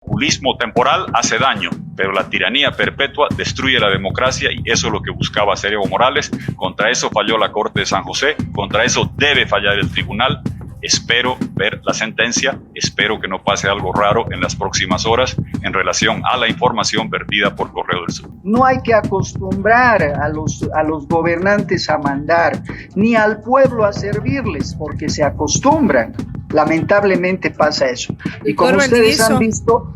populismo temporal hace daño, pero la tiranía perpetua destruye la democracia y eso es lo que buscaba hacer Evo Morales. Contra eso falló la Corte de San José, contra eso debe fallar el tribunal. Espero ver la sentencia, espero que no pase algo raro en las próximas horas en relación a la información vertida por Correo del Sur. No hay que acostumbrar a los gobernantes a mandar, ni al pueblo a servirles, porque se acostumbran. Lamentablemente pasa eso. Y como ustedes han visto,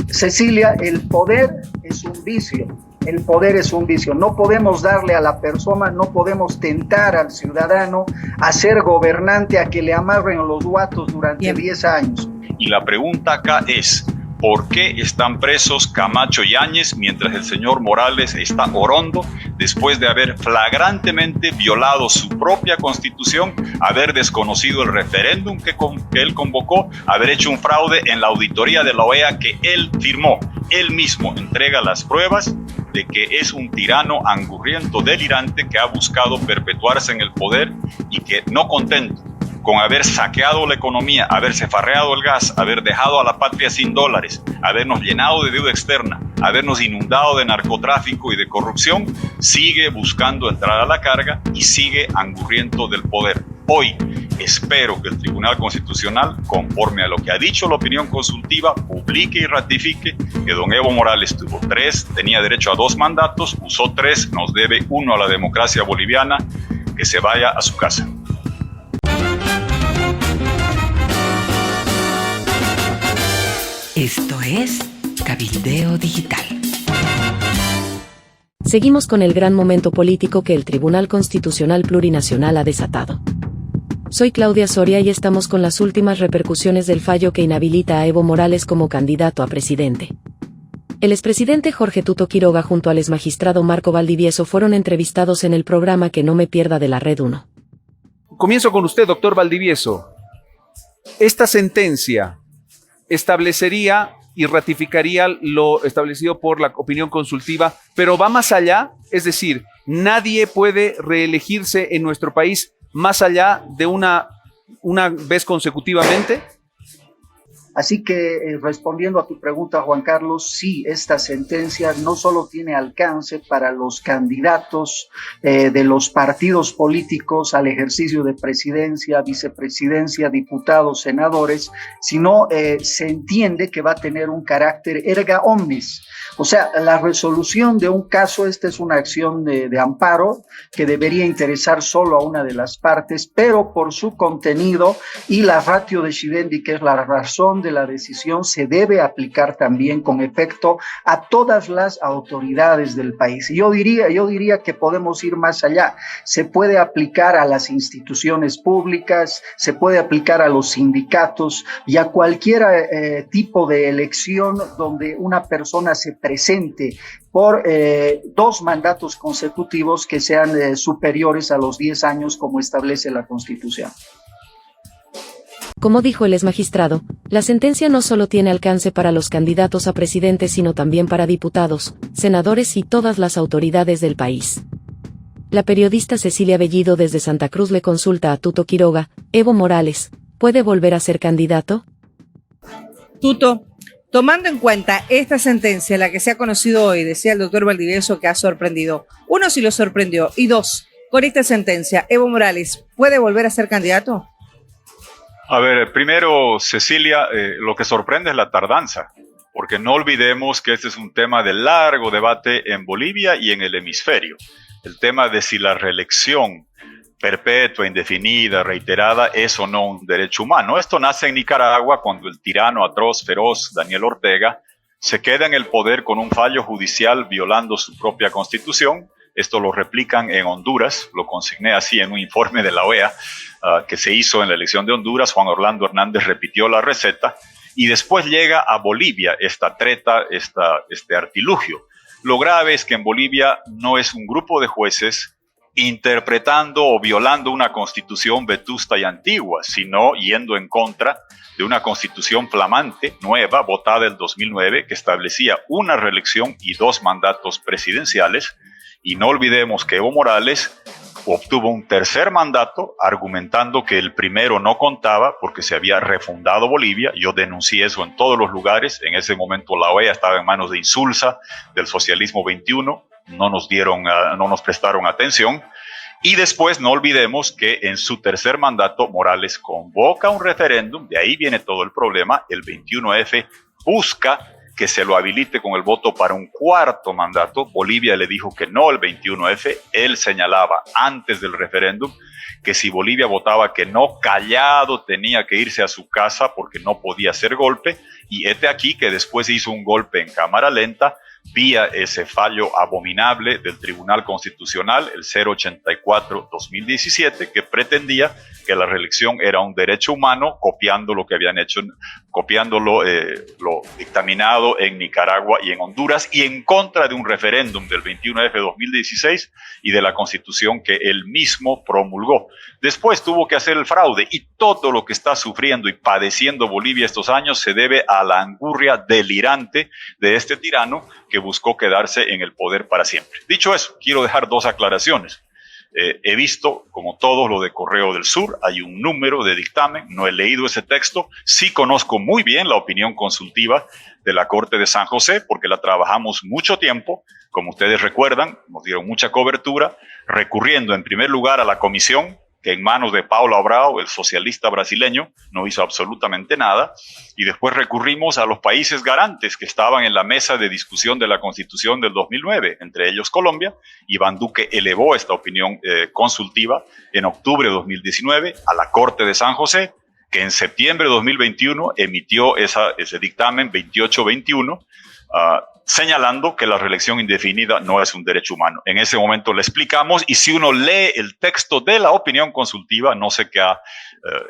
Cecilia, el poder es un vicio. El poder es un vicio. No podemos darle a la persona, no podemos tentar al ciudadano a ser gobernante, a que le amarren los guatos durante 10 años. Y la pregunta acá es, ¿por qué están presos Camacho y Áñez mientras el señor Morales está orondo después de haber flagrantemente violado su propia constitución, haber desconocido el referéndum que él convocó, haber hecho un fraude en la auditoría de la OEA que él firmó? Él mismo entrega las pruebas de que es un tirano angurriento, delirante, que ha buscado perpetuarse en el poder y que, no contento con haber saqueado la economía, haberse farreado el gas, haber dejado a la patria sin dólares, habernos llenado de deuda externa, habernos inundado de narcotráfico y de corrupción, sigue buscando entrar a la carga y sigue angurriento del poder. Hoy espero que el Tribunal Constitucional, conforme a lo que ha dicho la opinión consultiva, publique y ratifique que don Evo Morales tuvo 3, tenía derecho a 2 mandatos, usó 3, nos debe 1 a la democracia boliviana, que se vaya a su casa. Esto es Cabildeo Digital. Seguimos con el gran momento político que el Tribunal Constitucional Plurinacional ha desatado. Soy Claudia Soria y estamos con las últimas repercusiones del fallo que inhabilita a Evo Morales como candidato a presidente. El expresidente Jorge Tuto Quiroga junto al exmagistrado Marco Valdivieso fueron entrevistados en el programa Que no me pierda de la Red 1. Comienzo con usted, doctor Valdivieso. Esta sentencia establecería y ratificaría lo establecido por la opinión consultiva, pero va más allá, es decir, nadie puede reelegirse en nuestro país más allá de una vez consecutivamente. Así que respondiendo a tu pregunta, Juan Carlos, sí, esta sentencia no solo tiene alcance para los candidatos de los partidos políticos al ejercicio de presidencia, vicepresidencia, diputados, senadores, sino se entiende que va a tener un carácter erga omnes. O sea, la resolución de un caso, esta es una acción de amparo que debería interesar solo a una de las partes, pero por su contenido y la ratio decidendi, que es la razón de la decisión, se debe aplicar también con efecto a todas las autoridades del país. Y yo diría que podemos ir más allá. Se puede aplicar a las instituciones públicas, se puede aplicar a los sindicatos y a cualquier tipo de elección donde una persona se presente por 2 mandatos consecutivos que sean superiores a los 10 años como establece la Constitución. Como dijo el exmagistrado, la sentencia no solo tiene alcance para los candidatos a presidente sino también para diputados, senadores y todas las autoridades del país. La periodista Cecilia Bellido desde Santa Cruz le consulta a Tuto Quiroga: ¿Evo Morales puede volver a ser candidato? Tuto, tomando en cuenta esta sentencia, la que se ha conocido hoy, decía el doctor Valdivieso que ha sorprendido. 1, si lo sorprendió, y 2, con esta sentencia, ¿Evo Morales puede volver a ser candidato? A ver, primero, Cecilia, lo que sorprende es la tardanza, porque no olvidemos que este es un tema de largo debate en Bolivia y en el hemisferio. El tema de si la reelección perpetua, indefinida, reiterada, es o no un derecho humano. Esto nace en Nicaragua cuando el tirano atroz, feroz Daniel Ortega se queda en el poder con un fallo judicial violando su propia constitución. Esto lo replican en Honduras, lo consigné así en un informe de la OEA que se hizo en la elección de Honduras. Juan Orlando Hernández repitió la receta y después llega a Bolivia esta treta, este artilugio. Lo grave es que en Bolivia no es un grupo de jueces interpretando o violando una constitución vetusta y antigua, sino yendo en contra de una constitución flamante, nueva, votada en 2009, que establecía una reelección y 2 mandatos presidenciales. Y no olvidemos que Evo Morales obtuvo un tercer mandato argumentando que el primero no contaba porque se había refundado Bolivia. Yo denuncié eso en todos los lugares. En ese momento la OEA estaba en manos de Insulza, del socialismo 21. No nos prestaron atención. Y después no olvidemos que en su tercer mandato Morales convoca un referéndum. De ahí viene todo el problema. El 21F busca que se lo habilite con el voto para un cuarto mandato. Bolivia le dijo que no al 21F. Él señalaba antes del referéndum que si Bolivia votaba que no, callado tenía que irse a su casa porque no podía hacer golpe. Y este aquí que después hizo un golpe en cámara lenta vía ese fallo abominable del Tribunal Constitucional, el 084-2017, que pretendía que la reelección era un derecho humano, copiando lo que habían hecho, copiándolo lo dictaminado en Nicaragua y en Honduras, y en contra de un referéndum del 21F 2016 y de la Constitución que él mismo promulgó. Después tuvo que hacer el fraude, y todo lo que está sufriendo y padeciendo Bolivia estos años se debe a la angurria delirante de este tirano que buscó quedarse en el poder para siempre. Dicho eso, quiero dejar dos aclaraciones. He visto, como todo lo de Correo del Sur, hay un número de dictamen, no he leído ese texto, sí conozco muy bien la opinión consultiva de la Corte de San José, porque la trabajamos mucho tiempo, como ustedes recuerdan, nos dieron mucha cobertura, recurriendo en primer lugar a la comisión, que en manos de Paulo Abrao, el socialista brasileño, no hizo absolutamente nada, y después recurrimos a los países garantes que estaban en la mesa de discusión de la Constitución del 2009, entre ellos Colombia. Iván Duque elevó esta opinión consultiva en octubre de 2019 a la Corte de San José, que en septiembre de 2021 emitió ese dictamen 2821, señalando que la reelección indefinida no es un derecho humano. En ese momento le explicamos, y si uno lee el texto de la opinión consultiva, no sé qué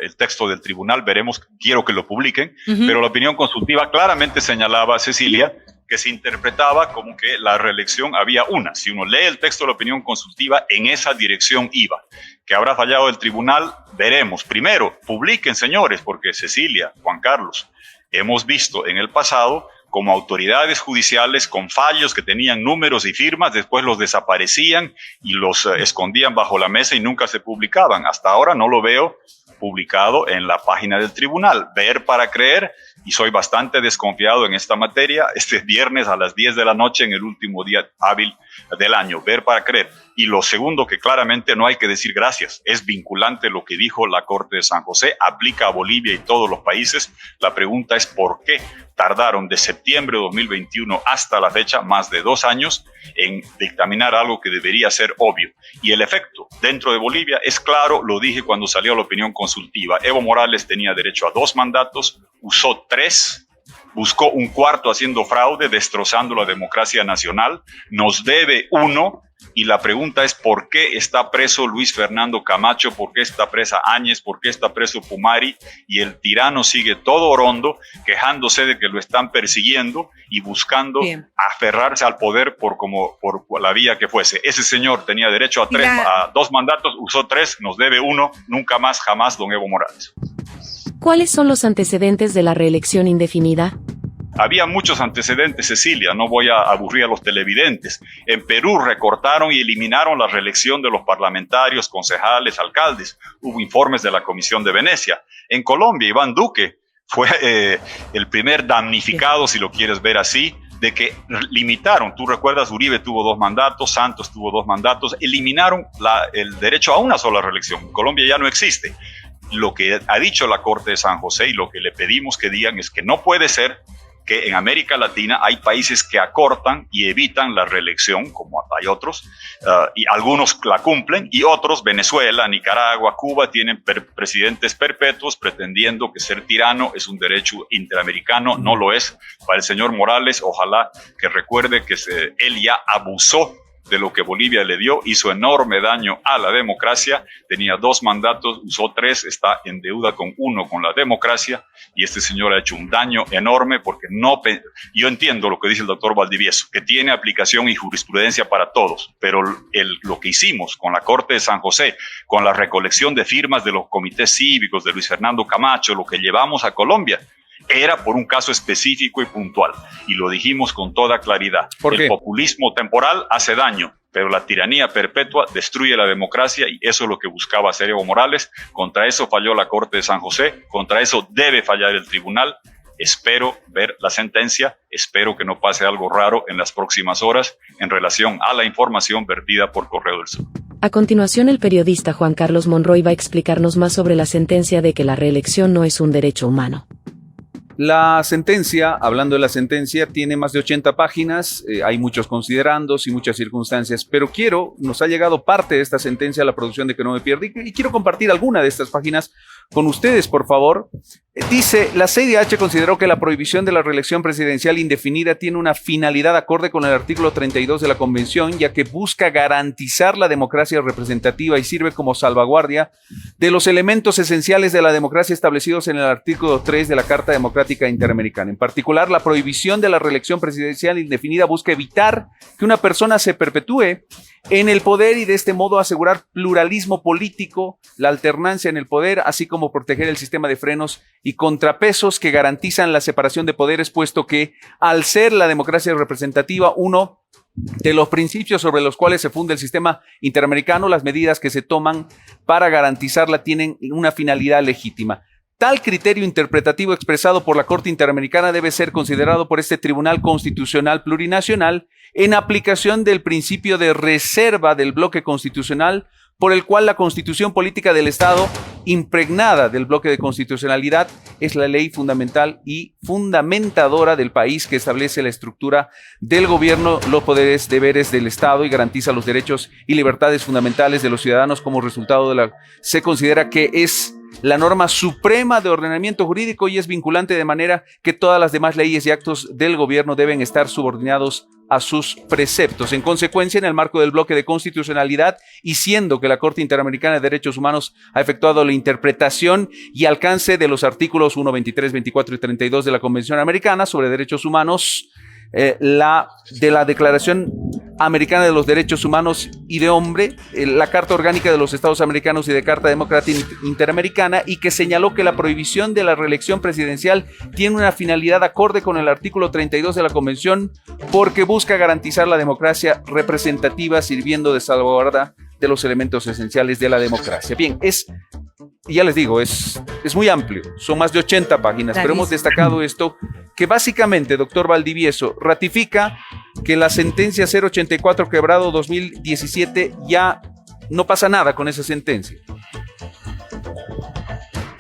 el texto del tribunal, veremos, quiero que lo publiquen, pero la opinión consultiva claramente señalaba, Cecilia, que se interpretaba como que la reelección había una. Si uno lee el texto de la opinión consultiva, en esa dirección iba. Que habrá fallado el tribunal, veremos. Primero, publiquen, señores, porque Cecilia, Juan Carlos, hemos visto en el pasado como autoridades judiciales con fallos que tenían números y firmas, después los desaparecían y los escondían bajo la mesa y nunca se publicaban. Hasta ahora no lo veo publicado en la página del tribunal. Ver para creer, y soy bastante desconfiado en esta materia. Este viernes a las 10 de la noche, en el último día hábil del año. Ver para creer. Y lo segundo, que claramente no hay que decir gracias. Es vinculante lo que dijo la Corte de San José, aplica a Bolivia y todos los países. La pregunta es ¿por qué tardaron de septiembre de 2021 hasta la fecha más de 2 años en dictaminar algo que debería ser obvio? Y el efecto dentro de Bolivia es claro, lo dije cuando salió la opinión consultiva. Evo Morales tenía derecho a 2 mandatos, usó 3, buscó un cuarto haciendo fraude, destrozando la democracia nacional, nos debe 1. Y la pregunta es ¿por qué está preso Luis Fernando Camacho? ¿Por qué está presa Áñez? ¿Por qué está preso Pumari? Y el tirano sigue todo orondo, quejándose de que lo están persiguiendo y buscando aferrarse al poder por la vía que fuese. Ese señor tenía derecho a 2 mandatos, usó 3, nos debe 1, nunca más, jamás, don Evo Morales. ¿Cuáles son los antecedentes de la reelección indefinida? Había muchos antecedentes, Cecilia, no voy a aburrir a los televidentes. En Perú recortaron y eliminaron la reelección de los parlamentarios, concejales, alcaldes. Hubo informes de la Comisión de Venecia. En Colombia, Iván Duque fue el primer damnificado, si lo quieres ver así, de que limitaron. Tú recuerdas, Uribe tuvo 2 mandatos, Santos tuvo 2 mandatos, eliminaron el derecho a una sola reelección. En Colombia ya no existe. Lo que ha dicho la Corte de San José y lo que le pedimos que digan es que no puede ser que en América Latina hay países que acortan y evitan la reelección, como hay otros, y algunos la cumplen, y otros, Venezuela, Nicaragua, Cuba, tienen presidentes perpetuos pretendiendo que ser tirano es un derecho interamericano. No lo es. Para el señor Morales, ojalá que recuerde que él ya abusó de lo que Bolivia le dio, hizo enorme daño a la democracia, tenía 2 mandatos, usó 3, está en deuda con 1 con la democracia, y este señor ha hecho un daño enorme porque yo entiendo lo que dice el doctor Valdivieso, que tiene aplicación y jurisprudencia para todos, pero lo que hicimos con la Corte de San José, con la recolección de firmas de los comités cívicos de Luis Fernando Camacho, lo que llevamos a Colombia, era por un caso específico y puntual, y lo dijimos con toda claridad. El populismo temporal hace daño. pero la tiranía perpetua destruye la democracia y eso es lo que buscaba hacer Evo Morales. Contra eso falló la Corte de San José, contra eso debe fallar el tribunal. Espero ver la sentencia, espero que no pase algo raro en las próximas horas en relación a la información vertida por Correo del Sur. A continuación, el periodista Juan Carlos Monroy va a explicarnos más sobre la sentencia de que la reelección no es un derecho humano. La sentencia, hablando de la sentencia, tiene más de 80 páginas, hay muchos considerandos y muchas circunstancias, pero nos ha llegado parte de esta sentencia a la producción de Que No Me Pierda y quiero compartir alguna de estas páginas con ustedes, por favor. Dice, la CIDH consideró que la prohibición de la reelección presidencial indefinida tiene una finalidad acorde con el artículo 32 de la Convención, ya que busca garantizar la democracia representativa y sirve como salvaguardia de los elementos esenciales de la democracia establecidos en el artículo 3 de la Carta Democrática Interamericana. En particular, la prohibición de la reelección presidencial indefinida busca evitar que una persona se perpetúe en el poder y de este modo asegurar pluralismo político, la alternancia en el poder, así como proteger el sistema de frenos y contrapesos que garantizan la separación de poderes, puesto que, al ser la democracia representativa uno de los principios sobre los cuales se funda el sistema interamericano, las medidas que se toman para garantizarla tienen una finalidad legítima. Tal criterio interpretativo expresado por la Corte Interamericana debe ser considerado por este Tribunal Constitucional Plurinacional en aplicación del principio de reserva del bloque constitucional, por el cual la Constitución Política del Estado, impregnada del bloque de constitucionalidad, es la ley fundamental y fundamentadora del país que establece la estructura del gobierno, los poderes, deberes del Estado y garantiza los derechos y libertades fundamentales de los ciudadanos. Como resultado se considera que es la norma suprema de ordenamiento jurídico y es vinculante de manera que todas las demás leyes y actos del gobierno deben estar subordinados a sus preceptos. En consecuencia, en el marco del bloque de constitucionalidad y siendo que la Corte Interamericana de Derechos Humanos ha efectuado la interpretación y alcance de los artículos 1, 23, 24 y 32 de la Convención Americana sobre Derechos Humanos, de la Declaración Americana de los Derechos Humanos y de Hombre, la Carta Orgánica de los Estados Americanos y de Carta Democrática Interamericana, y que señaló que la prohibición de la reelección presidencial tiene una finalidad acorde con el artículo 32 de la Convención porque busca garantizar la democracia representativa sirviendo de salvaguarda de los elementos esenciales de la democracia. Bien, y ya les digo, es muy amplio, son más de 80 páginas, pero hemos destacado esto, que básicamente, doctor Valdivieso, ratifica que la sentencia 084/2017 ya no pasa nada con esa sentencia.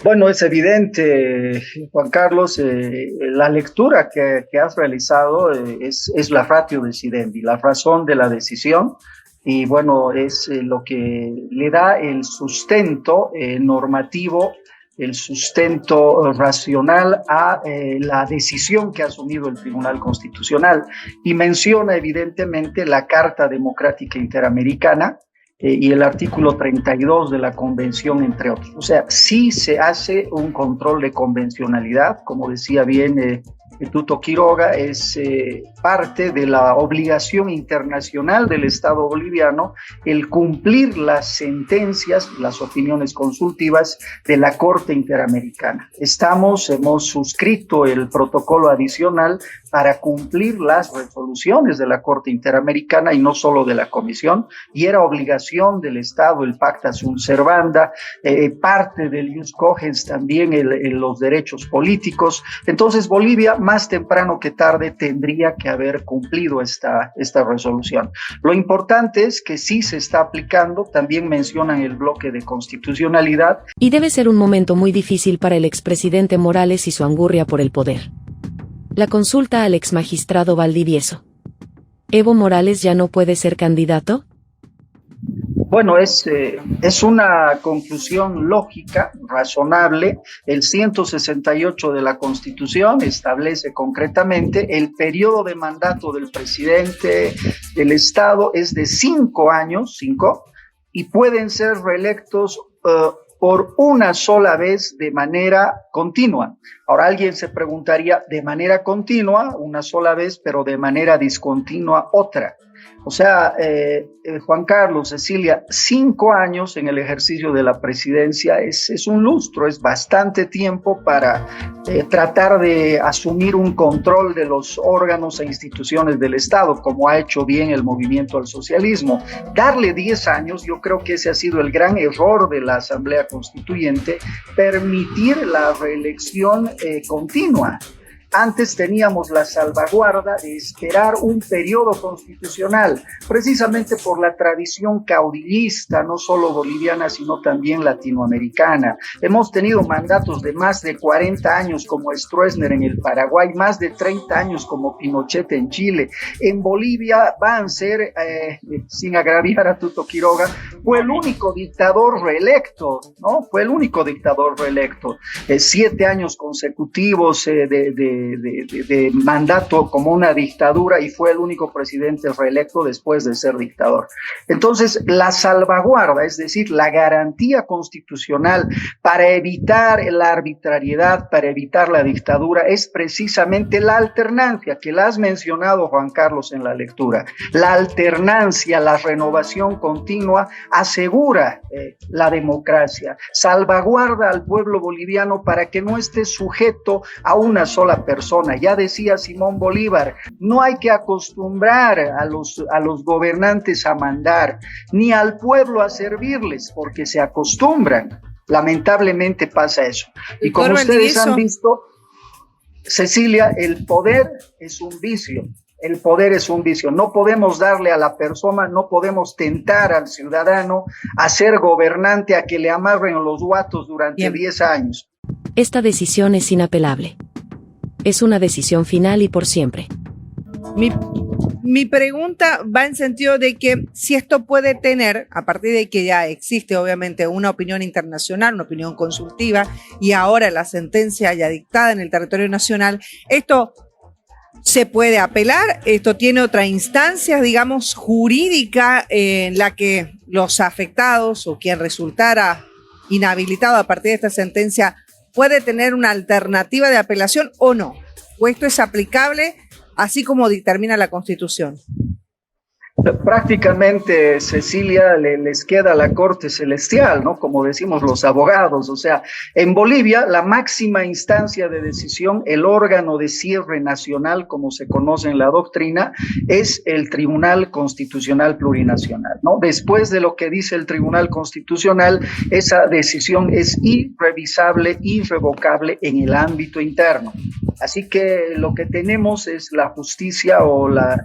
Bueno, es evidente, Juan Carlos, la lectura que has realizado es la ratio decidendi, la razón de la decisión. Y bueno, es lo que le da el sustento normativo, el sustento racional a la decisión que ha asumido el Tribunal Constitucional, y menciona evidentemente la Carta Democrática Interamericana y el artículo 32 de la Convención, entre otros. O sea, sí se hace un control de convencionalidad, como decía bien Tuto Quiroga, es parte de la obligación internacional del Estado boliviano el cumplir las sentencias, las opiniones consultivas de la Corte Interamericana. Hemos suscrito el protocolo adicional para cumplir las resoluciones de la Corte Interamericana y no solo de la Comisión, y era obligación del Estado el pacta sunt servanda, parte del ius cogens también los derechos políticos. Entonces Bolivia más temprano que tarde tendría que haber cumplido esta resolución. Lo importante es que sí se está aplicando, también mencionan el bloque de constitucionalidad. Y debe ser un momento muy difícil para el expresidente Morales y su angurria por el poder. La consulta al exmagistrado Valdivieso. ¿Evo Morales ya no puede ser candidato? Bueno, es una conclusión lógica, razonable. El 168 de la Constitución establece concretamente el periodo de mandato del presidente del Estado es de 5 años, y pueden ser reelectos por una sola vez de manera continua. Ahora alguien se preguntaría, de manera continua, una sola vez, pero de manera discontinua, otra. O sea, Juan Carlos, Cecilia, 5 años en el ejercicio de la presidencia es un lustro, es bastante tiempo para tratar de asumir un control de los órganos e instituciones del Estado, como ha hecho bien el movimiento al socialismo. Darle 10 años, yo creo que ese ha sido el gran error de la Asamblea Constituyente, permitir la reelección continua. Antes teníamos la salvaguarda de esperar un periodo constitucional, precisamente por la tradición caudillista, no solo boliviana, sino también latinoamericana. Hemos tenido mandatos de más de 40 años como Stroessner en el Paraguay, más de 30 años como Pinochet en Chile. En Bolivia van a ser, sin agraviar a Tuto Quiroga, fue el único dictador reelecto, ¿no? Fue el único dictador reelecto. 7 años consecutivos de mandato como una dictadura, y fue el único presidente reelecto después de ser dictador. Entonces, la salvaguarda, es decir, la garantía constitucional para evitar la arbitrariedad, para evitar la dictadura, es precisamente la alternancia, que la has mencionado, Juan Carlos, en la lectura. La alternancia, la renovación continua asegura la democracia, salvaguarda al pueblo boliviano para que no esté sujeto a una sola persona. Ya decía Simón Bolívar, no hay que acostumbrar a los gobernantes a mandar, ni al pueblo a servirles, porque se acostumbran. Lamentablemente pasa eso. Y como ustedes han visto, Cecilia, el poder es un vicio. El poder es un vicio. No podemos darle a la persona, no podemos tentar al ciudadano a ser gobernante, a que le amarren los guatos durante 10 años. Esta decisión es inapelable. Es una decisión final y por siempre. Mi pregunta va en sentido de que si esto puede tener, a partir de que ya existe obviamente una opinión internacional, una opinión consultiva, y ahora la sentencia ya dictada en el territorio nacional, esto se puede apelar, esto tiene otra instancia, digamos, jurídica en la que los afectados o quien resultara inhabilitado a partir de esta sentencia puede tener una alternativa de apelación o no, o esto es aplicable así como determina la Constitución. Prácticamente, Cecilia, les queda la Corte Celestial, ¿no? Como decimos los abogados. O sea, en Bolivia, la máxima instancia de decisión, el órgano de cierre nacional, como se conoce en la doctrina, es el Tribunal Constitucional Plurinacional, ¿no? Después de lo que dice el Tribunal Constitucional, esa decisión es irrevisable, irrevocable en el ámbito interno. Así que lo que tenemos es la justicia o la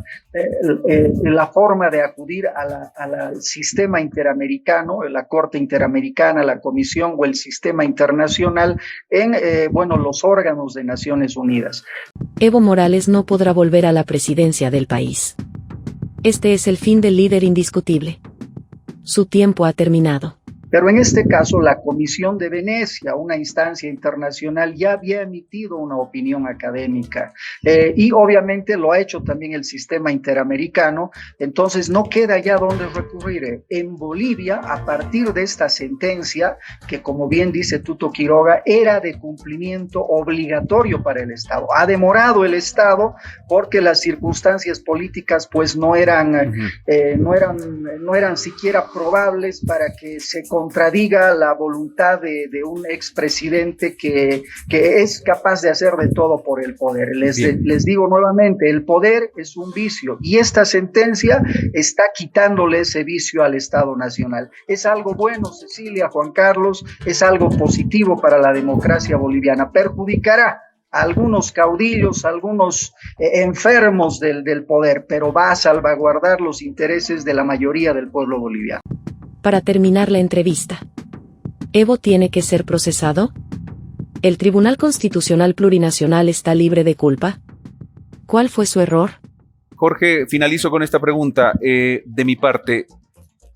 forma de acudir al sistema interamericano, la Corte Interamericana, la Comisión o el sistema internacional en los órganos de Naciones Unidas. Evo Morales no podrá volver a la presidencia del país. Este es el fin del líder indiscutible. Su tiempo ha terminado. Pero en este caso, la Comisión de Venecia, una instancia internacional, ya había emitido una opinión académica y obviamente lo ha hecho también el sistema interamericano. Entonces no queda ya dónde recurrir. En Bolivia, a partir de esta sentencia, que como bien dice Tuto Quiroga, era de cumplimiento obligatorio para el Estado. Ha demorado el Estado porque las circunstancias políticas pues no eran siquiera probables para que se contradiga la voluntad de un expresidente que es capaz de hacer de todo por el poder. Les digo nuevamente, el poder es un vicio y esta sentencia está quitándole ese vicio al Estado Nacional. Es algo bueno, Cecilia, Juan Carlos, es algo positivo para la democracia boliviana. Perjudicará a algunos caudillos, a algunos enfermos del poder, pero va a salvaguardar los intereses de la mayoría del pueblo boliviano. Para terminar la entrevista, ¿Evo tiene que ser procesado? ¿El Tribunal Constitucional Plurinacional está libre de culpa? ¿Cuál fue su error? Jorge, finalizo con esta pregunta de mi parte.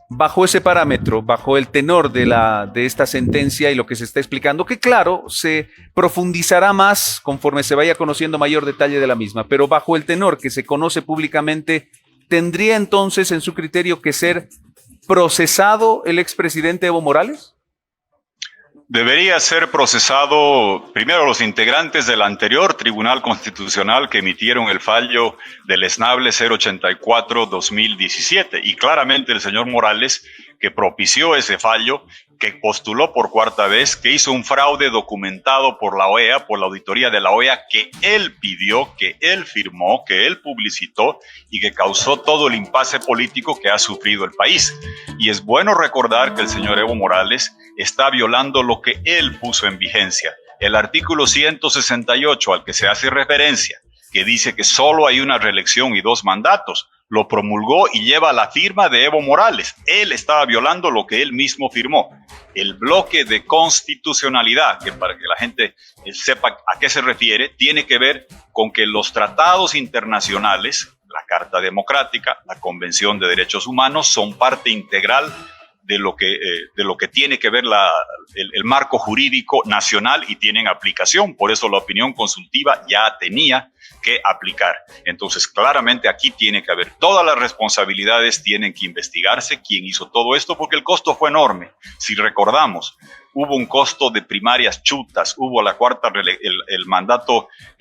Bajo ese parámetro, bajo el tenor de esta sentencia y lo que se está explicando, que claro, se profundizará más conforme se vaya conociendo mayor detalle de la misma, pero bajo el tenor que se conoce públicamente, ¿tendría entonces en su criterio que ser procesado el expresidente Evo Morales? Debería ser procesado primero los integrantes del anterior Tribunal Constitucional que emitieron el fallo del esnable 084-2017 y claramente el señor Morales, que propició ese fallo, que postuló por cuarta vez, que hizo un fraude documentado por la OEA, por la auditoría de la OEA, que él pidió, que él firmó, que él publicitó y que causó todo el impasse político que ha sufrido el país. Y es bueno recordar que el señor Evo Morales está violando lo que él puso en vigencia. El artículo 168 al que se hace referencia, que dice que solo hay una reelección y 2 mandatos, lo promulgó y lleva la firma de Evo Morales. Él estaba violando lo que él mismo firmó. El bloque de constitucionalidad, que para que la gente sepa a qué se refiere, tiene que ver con que los tratados internacionales, la Carta Democrática, la Convención de Derechos Humanos, son parte integral de lo que tiene que ver el marco jurídico nacional y tienen aplicación. Por eso la opinión consultiva ya tenía que aplicar. Entonces, claramente aquí tiene que haber todas las responsabilidades, tienen que investigarse quién hizo todo esto, porque el costo fue enorme. Si recordamos, hubo un costo de primarias chutas, hubo el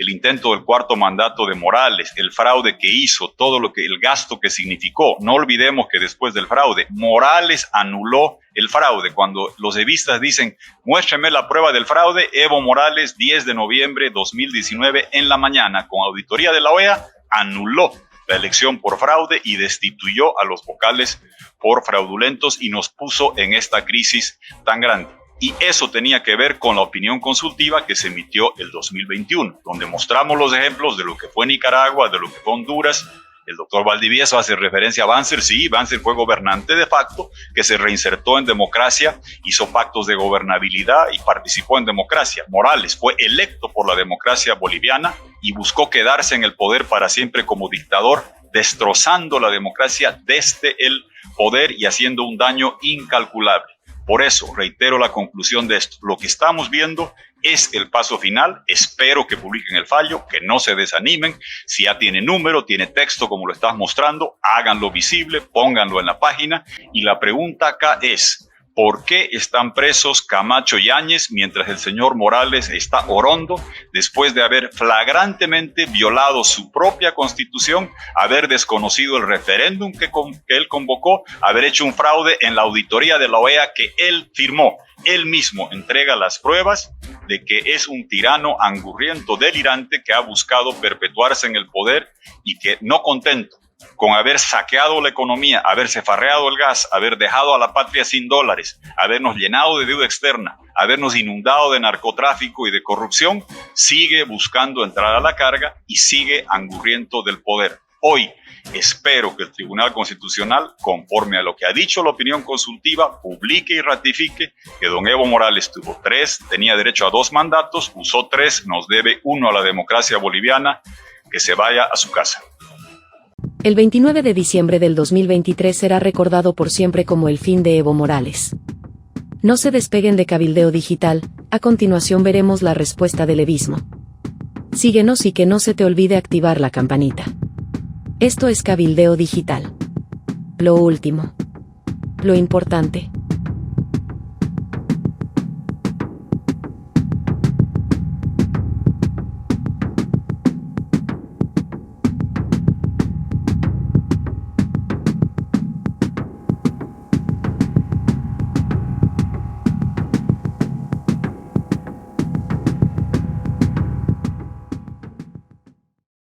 intento del cuarto mandato de Morales, el fraude que hizo, el gasto que significó. No olvidemos que después del fraude, Morales anuló el fraude. Cuando los evistas dicen, muéstrame la prueba del fraude, Evo Morales, 10 de noviembre de 2019, en la mañana, con auditoría de la OEA, anuló la elección por fraude y destituyó a los vocales por fraudulentos y nos puso en esta crisis tan grande. Y eso tenía que ver con la opinión consultiva que se emitió el 2021, donde mostramos los ejemplos de lo que fue Nicaragua, de lo que fue Honduras. El doctor Valdivieso hace referencia a Banzer. Sí, Banzer fue gobernante de facto, que se reinsertó en democracia, hizo pactos de gobernabilidad y participó en democracia. Morales fue electo por la democracia boliviana y buscó quedarse en el poder para siempre como dictador, destrozando la democracia desde el poder y haciendo un daño incalculable. Por eso, reitero la conclusión de esto. Lo que estamos viendo es el paso final. Espero que publiquen el fallo, que no se desanimen. Si ya tiene número, tiene texto como lo estás mostrando, háganlo visible, pónganlo en la página. Y la pregunta acá es, ¿por qué están presos Camacho y Áñez mientras el señor Morales está orondo después de haber flagrantemente violado su propia constitución, haber desconocido el referéndum que él convocó, haber hecho un fraude en la auditoría de la OEA que él firmó? Él mismo entrega las pruebas de que es un tirano angurriento, delirante, que ha buscado perpetuarse en el poder y que, no contento con haber saqueado la economía, haberse farreado el gas, haber dejado a la patria sin dólares, habernos llenado de deuda externa, habernos inundado de narcotráfico y de corrupción, sigue buscando entrar a la carga y sigue angurriento del poder. Hoy espero que el Tribunal Constitucional, conforme a lo que ha dicho la opinión consultiva, publique y ratifique que don Evo Morales tuvo 3, tenía derecho a 2 mandatos, usó 3, nos debe 1 a la democracia boliviana, que se vaya a su casa. El 29 de diciembre del 2023 será recordado por siempre como el fin de Evo Morales. No se despeguen de Cabildeo Digital, a continuación veremos la respuesta del evismo. Síguenos y que no se te olvide activar la campanita. Esto es Cabildeo Digital. Lo último. Lo importante.